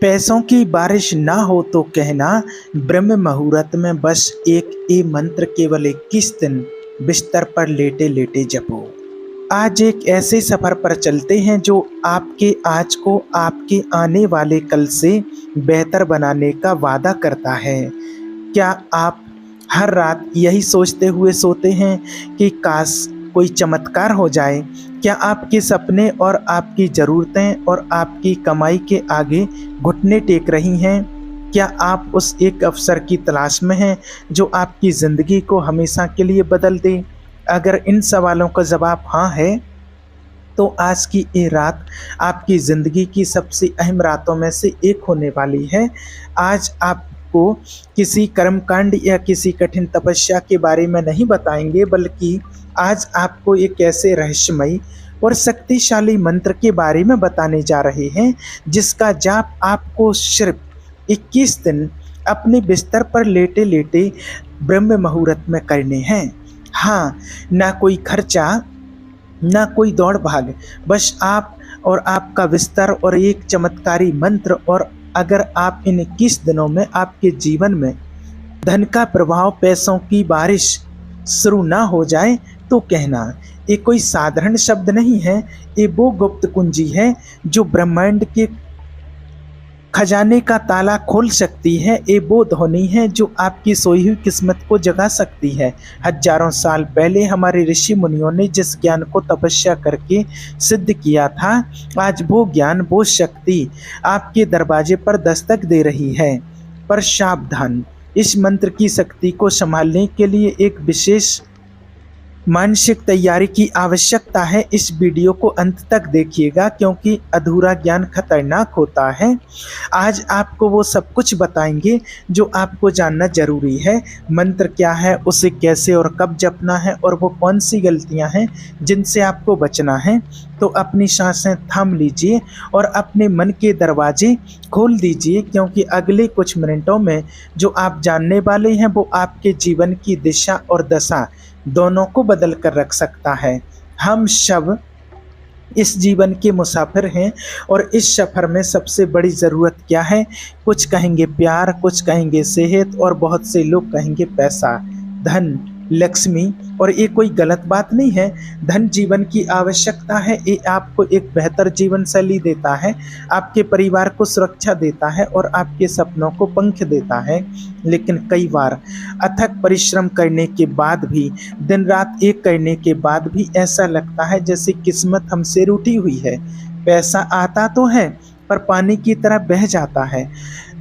पैसों की बारिश ना हो तो कहना, ब्रह्म मुहूर्त में बस एक ये मंत्र केवल 21 दिन बिस्तर पर लेटे लेटे जपो। आज एक ऐसे सफर पर चलते हैं जो आपके आज को आपके आने वाले कल से बेहतर बनाने का वादा करता है। क्या आप हर रात यही सोचते हुए सोते हैं कि काश कोई चमत्कार हो जाए? क्या आपके सपने और आपकी ज़रूरतें और आपकी कमाई के आगे घुटने टेक रही हैं? क्या आप उस एक अवसर की तलाश में हैं जो आपकी ज़िंदगी को हमेशा के लिए बदल दे? अगर इन सवालों का जवाब हाँ है, तो आज की ये रात आपकी ज़िंदगी की सबसे अहम रातों में से एक होने वाली है। आज आपको किसी कर्मकांड या किसी कठिन तपस्या के बारे में नहीं बताएंगे, बल्कि आज आपको एक ऐसे रहस्यमयी और शक्तिशाली मंत्र के बारे में बताने जा रहे हैं जिसका जाप आपको सिर्फ 21 दिन अपने बिस्तर पर लेटे लेटे ब्रह्म मुहूर्त में करने हैं। हाँ, ना कोई खर्चा, ना कोई दौड़ भाग, बस आप और आपका बिस्तर और एक चमत्कारी मंत्र। और अगर आप इन 21 दिनों में आपके जीवन में धन का प्रभाव, पैसों की बारिश शुरू ना हो जाए तो कहना। ये कोई साधारण शब्द नहीं है, ये वो गुप्त कुंजी है जो ब्रह्मांड के खजाने का ताला खोल सकती है। ये वो ध्वनि है जो आपकी सोई हुई किस्मत को जगा सकती है। हजारों साल पहले हमारे ऋषि मुनियों ने जिस ज्ञान को तपस्या करके सिद्ध किया था, आज वो ज्ञान, वो शक्ति आपके दरवाजे पर दस्तक दे रही है। पर सावधान, इस मंत्र की शक्ति को संभालने के लिए एक विशेष मानसिक तैयारी की आवश्यकता है। इस वीडियो को अंत तक देखिएगा, क्योंकि अधूरा ज्ञान खतरनाक होता है। आज आपको वो सब कुछ बताएंगे जो आपको जानना जरूरी है। मंत्र क्या है, उसे कैसे और कब जपना है, और वो कौन सी गलतियां हैं जिनसे आपको बचना है। तो अपनी सांसें थाम लीजिए और अपने मन के दरवाजे खोल दीजिए, क्योंकि अगले कुछ मिनटों में जो आप जानने वाले हैं वो आपके जीवन की दिशा और दशा दोनों को बदल कर रख सकता है। हम सब इस जीवन के मुसाफिर हैं, और इस सफ़र में सबसे बड़ी ज़रूरत क्या है? कुछ कहेंगे प्यार, कुछ कहेंगे सेहत, और बहुत से लोग कहेंगे पैसा, धन, लक्ष्मी। और ये कोई गलत बात नहीं है। धन जीवन की आवश्यकता है, ये आपको एक बेहतर जीवन शैली देता है, आपके परिवार को सुरक्षा देता है और आपके सपनों को पंख देता है। लेकिन कई बार अथक परिश्रम करने के बाद भी, दिन रात एक करने के बाद भी ऐसा लगता है जैसे किस्मत हमसे रूठी हुई है। पैसा आता तो है पर पानी की तरह बह जाता है।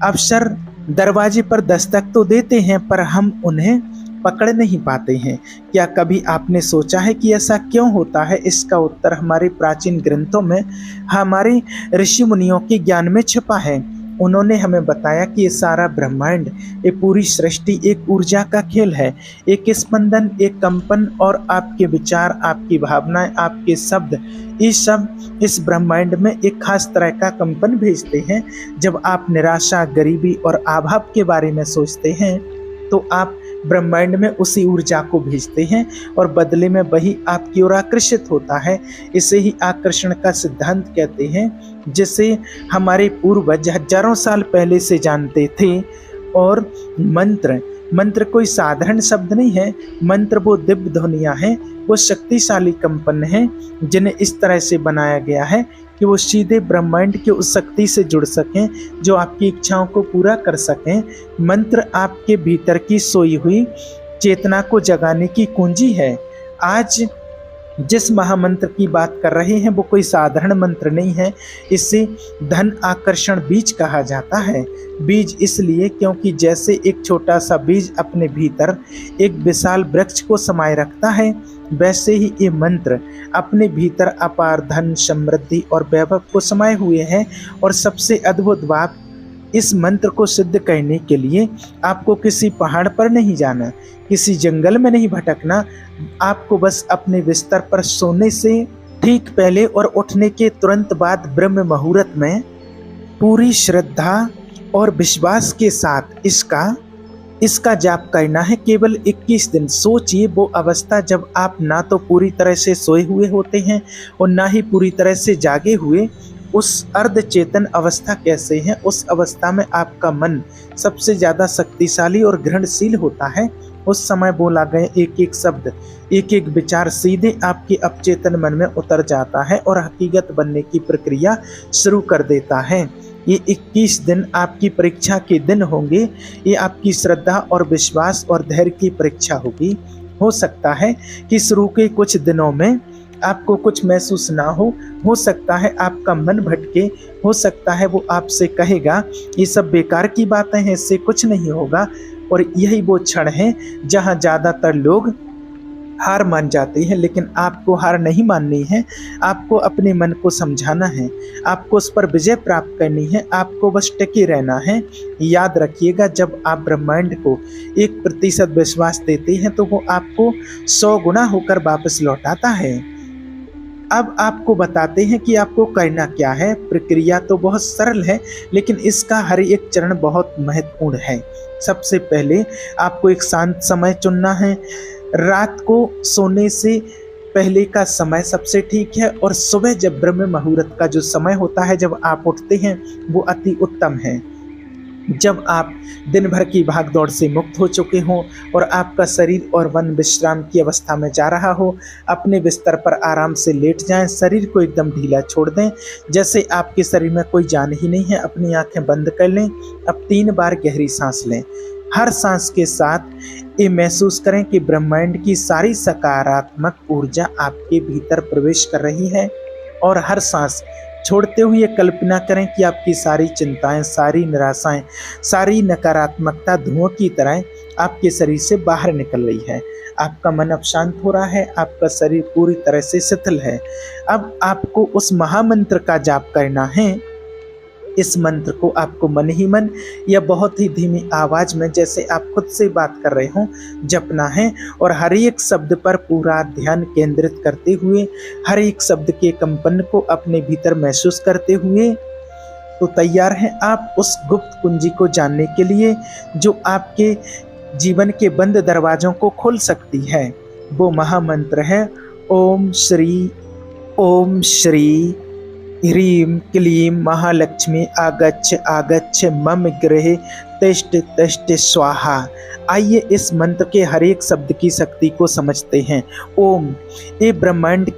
अवसर दरवाजे पर दस्तक तो देते हैं पर हम उन्हें पकड़ नहीं पाते हैं। क्या कभी आपने सोचा है कि ऐसा क्यों होता है? इसका उत्तर हमारे प्राचीन ग्रंथों में, हमारे ऋषि मुनियों के ज्ञान में छिपा है। उन्होंने हमें बताया कि ये सारा ब्रह्मांड, ये पूरी सृष्टि एक ऊर्जा का खेल है। एक स्पंदन, एक कंपन, और आपके विचार, आपकी भावनाएं, आपके शब्द, ये सब इस ब्रह्मांड में एक खास तरह का कंपन भेजते हैं। जब आप निराशा, गरीबी और अभाव के बारे में सोचते हैं तो आप ब्रह्मांड में उसी ऊर्जा को भेजते हैं, और बदले में वही आपकी ओर आकर्षित होता है। इसे ही आकर्षण का सिद्धांत कहते हैं, जिसे हमारे पूर्वज हजारों साल पहले से जानते थे। और मंत्र कोई साधारण शब्द नहीं है। मंत्र वो दिव्य ध्वनियाँ हैं, वो शक्तिशाली कंपन हैं, जिन्हें इस तरह से बनाया गया है कि वो सीधे ब्रह्मांड की उस शक्ति से जुड़ सकें जो आपकी इच्छाओं को पूरा कर सकें। मंत्र आपके भीतर की सोई हुई चेतना को जगाने की कुंजी है। आज जिस महामंत्र की बात कर रहे हैं वो कोई साधारण मंत्र नहीं है। इसे धन आकर्षण बीज कहा जाता है। बीज इसलिए क्योंकि जैसे एक छोटा सा बीज अपने भीतर एक विशाल वृक्ष को समाये रखता है, वैसे ही ये मंत्र अपने भीतर अपार धन, समृद्धि और वैभव को समाये हुए हैं। और सबसे अद्भुत बात, इस मंत्र को सिद्ध करने के लिए आपको किसी पहाड़ पर नहीं जाना, किसी जंगल में नहीं भटकना। आपको बस अपने बिस्तर पर सोने से ठीक पहले और उठने के तुरंत बाद ब्रह्म मुहूर्त में पूरी श्रद्धा और विश्वास के साथ इसका जाप करना है। केवल 21 दिन। सोचिए वो अवस्था जब आप ना तो पूरी तरह से सोए हुए होते हैं और ना ही पूरी तरह से जागे हुए। उस अर्ध चेतन अवस्था कैसे है, उस अवस्था में आपका मन सबसे ज़्यादा शक्तिशाली और ग्रहणशील होता है। उस समय बोला गए एक एक शब्द, एक एक विचार सीधे आपके अवचेतन मन में उतर जाता है और हकीकत बनने की प्रक्रिया शुरू कर देता है। ये 21 दिन आपकी परीक्षा के दिन होंगे। ये आपकी श्रद्धा और विश्वास और धैर्य की परीक्षा होगी। हो सकता है कि शुरू के कुछ दिनों में आपको कुछ महसूस ना हो सकता है आपका मन भटके, हो सकता है वो आपसे कहेगा ये सब बेकार की बातें हैं, इससे कुछ नहीं होगा। और यही वो क्षण है जहाँ ज़्यादातर लोग हार मान जाते हैं, लेकिन आपको हार नहीं माननी है। आपको अपने मन को समझाना है, आपको उस पर विजय प्राप्त करनी है, आपको बस टिके रहना है। याद रखिएगा, जब आप ब्रह्मांड को 1% विश्वास देते हैं तो वो आपको 100 गुना होकर वापस लौटाता है। अब आपको बताते हैं कि आपको करना क्या है। प्रक्रिया तो बहुत सरल है, लेकिन इसका हर एक चरण बहुत महत्वपूर्ण है। सबसे पहले आपको एक शांत समय चुनना है। रात को सोने से पहले का समय सबसे ठीक है, और सुबह जब ब्रह्म मुहूर्त का जो समय होता है, जब आप उठते हैं, वो अति उत्तम है। जब आप दिन भर की भागदौड़ से मुक्त हो चुके हों और आपका शरीर और मन विश्राम की अवस्था में जा रहा हो, अपने बिस्तर पर आराम से लेट जाएं। शरीर को एकदम ढीला छोड़ दें, जैसे आपके शरीर में कोई जान ही नहीं है। अपनी आंखें बंद कर लें। अब 3 बार गहरी सांस लें। हर सांस के साथ ये महसूस करें कि ब्रह्मांड की सारी सकारात्मक ऊर्जा आपके भीतर प्रवेश कर रही है, और हर सांस छोड़ते हुए कल्पना करें कि आपकी सारी चिंताएं, सारी निराशाएं, सारी नकारात्मकता धुआं की तरह आपके शरीर से बाहर निकल रही है। आपका मन अब शांत हो रहा है, आपका शरीर पूरी तरह से शिथिल है। अब आपको उस महामंत्र का जाप करना है। इस मंत्र को आपको मन ही मन या बहुत ही धीमी आवाज में, जैसे आप खुद से बात कर रहे हो, जपना है। और हर एक शब्द पर पूरा ध्यान केंद्रित करते हुए, हर एक शब्द के कंपन को अपने भीतर महसूस करते हुए, तो तैयार हैं आप उस गुप्त कुंजी को जानने के लिए जो आपके जीवन के बंद दरवाजों को खोल सकती है। वो महामंत्र है ओम श्री ह्रीं क्लीं महालक्ष्मी आगच्छ आगच्छ मम गृहे तिष्ठ तिष्ठ स्वाहा। आइए इस मंत्र के हर एक शब्द की शक्ति को समझते हैं। ओम ये ब्रह्मांड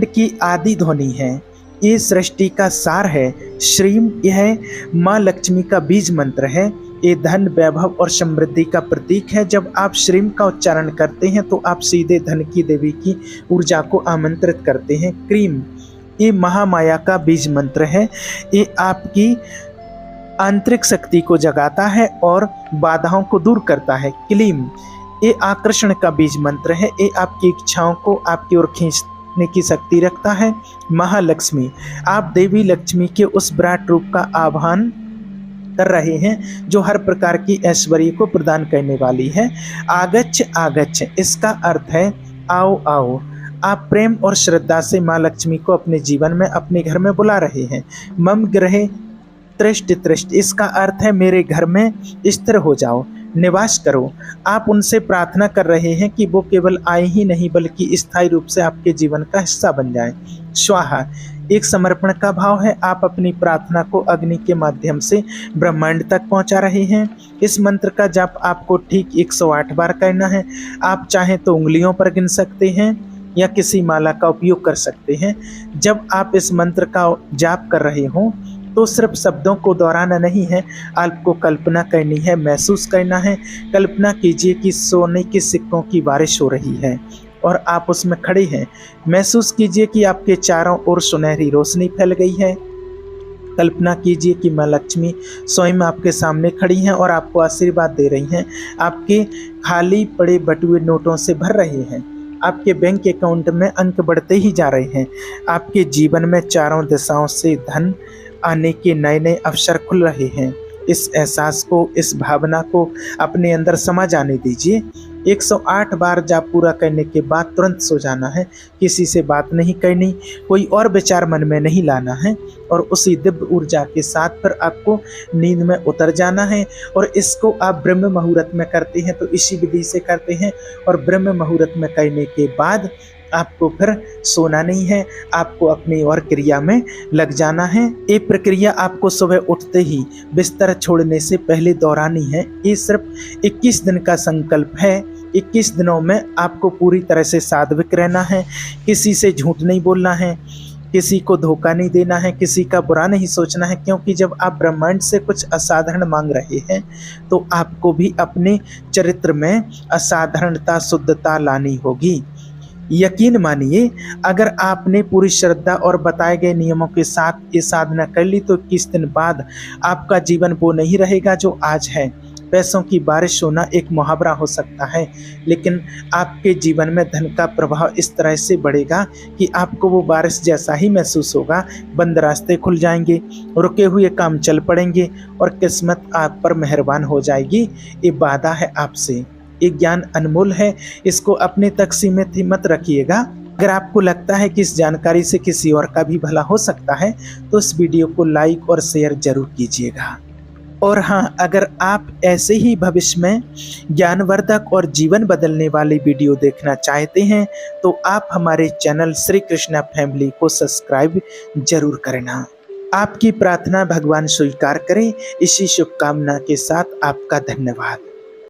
की आदि ध्वनि है, ये सृष्टि का सार है। श्रीं यह माँ लक्ष्मी का बीज मंत्र है, ये धन, वैभव और समृद्धि का प्रतीक है। जब आप श्रीं का उच्चारण करते हैं तो आप सीधे धन की देवी की ऊर्जा को आमंत्रित करते हैं। क्रीम ये महामाया का बीज मंत्र है, ये आपकी आंतरिक शक्ति को जगाता है और बाधाओं को दूर करता है। क्लीम ये आकर्षण का बीज मंत्र है, ये आपकी इच्छाओं को आपकी ओर खींचने की शक्ति रखता है। महालक्ष्मी आप देवी लक्ष्मी के उस विराट रूप का आह्वान कर रहे हैं जो हर प्रकार की ऐश्वर्य को प्रदान करने वाली है। आगच्छ आगच्छ इसका अर्थ है आओ आओ। आप प्रेम और श्रद्धा से माँ लक्ष्मी को अपने जीवन में, अपने घर में बुला रहे हैं। मम गृहे तिष्ठ तिष्ठ इसका अर्थ है मेरे घर में स्थिर हो जाओ, निवास करो। आप उनसे प्रार्थना कर रहे हैं कि वो केवल आए ही नहीं बल्कि स्थायी रूप से आपके जीवन का हिस्सा बन जाए। स्वाहा एक समर्पण का भाव है, आप अपनी प्रार्थना को अग्नि के माध्यम से ब्रह्मांड तक पहुंचा रहे हैं। इस मंत्र का जाप आपको ठीक 108 बार करना है। आप चाहें तो उंगलियों पर गिन सकते हैं या किसी माला का उपयोग कर सकते हैं। जब आप इस मंत्र का जाप कर रहे हो तो सिर्फ शब्दों को दोहराना नहीं है, आपको कल्पना करनी है, महसूस करना है। कल्पना कीजिए कि सोने के सिक्कों की बारिश हो रही है और आप उसमें खड़े हैं। महसूस कीजिए कि आपके चारों ओर सुनहरी रोशनी फैल गई है। कल्पना कीजिए कि माँ लक्ष्मी स्वयं आपके सामने खड़ी हैं और आपको आशीर्वाद दे रही हैं। आपके खाली पड़े बटुए नोटों से भर रहे हैं। आपके बैंक अकाउंट में अंक बढ़ते ही जा रहे हैं। आपके जीवन में चारों दिशाओं से धन आने के नए नए अवसर खुल रहे हैं। इस एहसास को, इस भावना को अपने अंदर समा जाने दीजिए। 108 बार जाप पूरा करने के बाद तुरंत सो जाना है। किसी से बात नहीं करनी, कोई और विचार मन में नहीं लाना है और उसी दिव्य ऊर्जा के साथ फिर आपको नींद में उतर जाना है। और इसको आप ब्रह्म मुहूर्त में करते हैं तो इसी विधि से करते हैं। और ब्रह्म मुहूर्त में करने के बाद आपको फिर सोना नहीं है, आपको अपनी और क्रिया में लग जाना है। ये प्रक्रिया आपको सुबह उठते ही बिस्तर छोड़ने से पहले दोहरानी है। ये सिर्फ 21 दिन का संकल्प है। 21 दिनों में आपको पूरी तरह से सात्विक रहना है, किसी से झूठ नहीं बोलना है, किसी को धोखा नहीं देना है, किसी का बुरा नहीं सोचना है, क्योंकि जब आप ब्रह्मांड से कुछ असाधारण मांग रहे हैं तो आपको भी अपने चरित्र में असाधारणता, शुद्धता लानी होगी। यकीन मानिए, अगर आपने पूरी श्रद्धा और बताए गए नियमों के साथ ये साधना कर ली तो 21 दिन बाद आपका जीवन वो नहीं रहेगा जो आज है। पैसों की बारिश होना एक मुहावरा हो सकता है, लेकिन आपके जीवन में धन का प्रभाव इस तरह से बढ़ेगा कि आपको वो बारिश जैसा ही महसूस होगा। बंद रास्ते खुल जाएंगे, रुके हुए काम चल पड़ेंगे और किस्मत आप पर मेहरबान हो जाएगी। ये वादा है आपसे। ये ज्ञान अनमोल है, इसको अपने तक सीमित ही मत रखिएगा। अगर आपको लगता है कि इस जानकारी से किसी और का भी भला हो सकता है तो इस वीडियो को लाइक और शेयर जरूर कीजिएगा। और हाँ, अगर आप ऐसे ही भविष्य में ज्ञानवर्धक और जीवन बदलने वाले वीडियो देखना चाहते हैं तो आप हमारे चैनल श्री कृष्णा फैमिली को सब्सक्राइब जरूर करना। आपकी प्रार्थना भगवान स्वीकार करें। इसी शुभकामना के साथ आपका धन्यवाद।